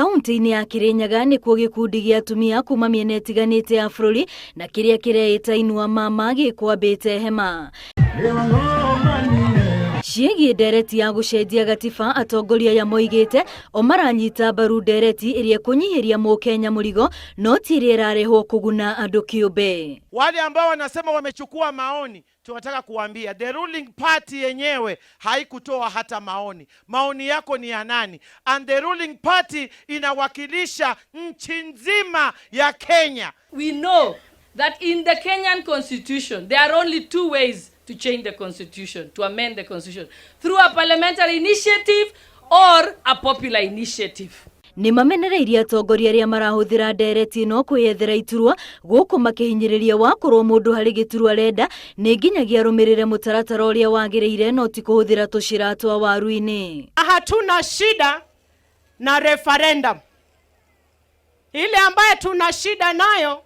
Kaunti-ini ya Kirinyaga ni kuo gikundi gia atumia kuma miena itiganite ya bururi na kiria kireita inua mama gikwambite hema. Ciĩgiĩ ndereti ya gũcenjia gatiba, atongoria ya moigĩte o maranyita mbaru ndereti iria kũnyihiria mũkenya mũrigo no ti iria irarehwo kũguna andũ kĩũmbe. Wale ambao wanasema wamechukua maoni, tunataka kuambia the ruling party yenyewe haikutoa hata maoni. Maoni yako ni ya nani? And the ruling party inawakilisha nchi nzima ya Kenya. We know that in the Kenyan constitution there are only two ways to change the constitution, to amend the constitution, through a parliamentary initiative or a popular initiative. Ni mamenereirie atongoria aria marahuthira ndereti no kwiyethera iturwa guku makihinyiriria wakorwo mundu hari giturwa renda ni nginyagia arumirire mutaratara uria wagiriire no ti kuhuthira tucira twa waru-ini. Hatuna shida na referendum. Ile ambaye tuna shida nayo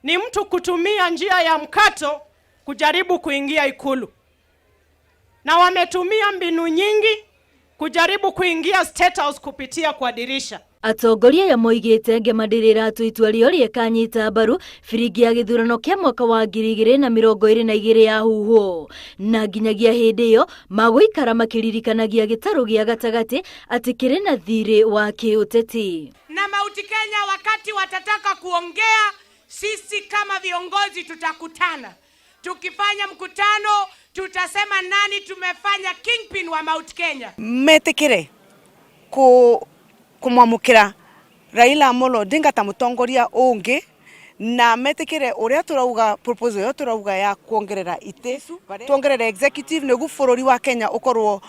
ni mtu kutumia njia ya mkato kujaribu kuingia ikulu. Na wametumia mbinu nyingi kujaribu kuingia State House kupitia kwa dirisha. Atongoria ya moigĩte ngemadirira atu itua rio riekanyita mbaru biringi ya githurano kia mwaka wa 2022 ya huho na nginyagia hindi iyo magũikara makiririkanagia gĩtarũ gĩa gatagati ati kiri na thiiri wa kiuteti. Na Mount Kenya wakati watataka kuongea, sisi kama viongozi tutakutana. Tukifanya mkutano tutasema nani tumefanya kingpin wa Mount Kenya. Metekere kumwamukira Raila Amolo Odinga ta mutongoria ungi na metekere uria turauga proposal yo turauga ya kuongerera ite tuongerera executive niguo bururi wa Kenya ukorwo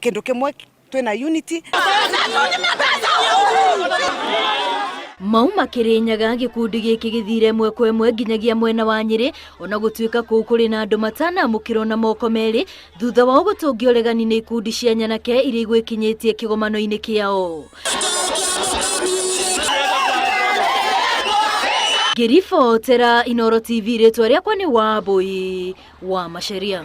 kindu kimwe twina unity. Mauma Kirinyaga gikundi giki githire mwe kwa mwe nginyagia mwena wa Nyeri ona gutuika kuu kuri na andu matana mukiro na moko meri thutha wa gutungio regani ni ikundi cia nyanake iri igwikinyitie kigomano-ini kiao. Gerifo tera Inoro TV retwa riakwa ni Wambui wa Masharia.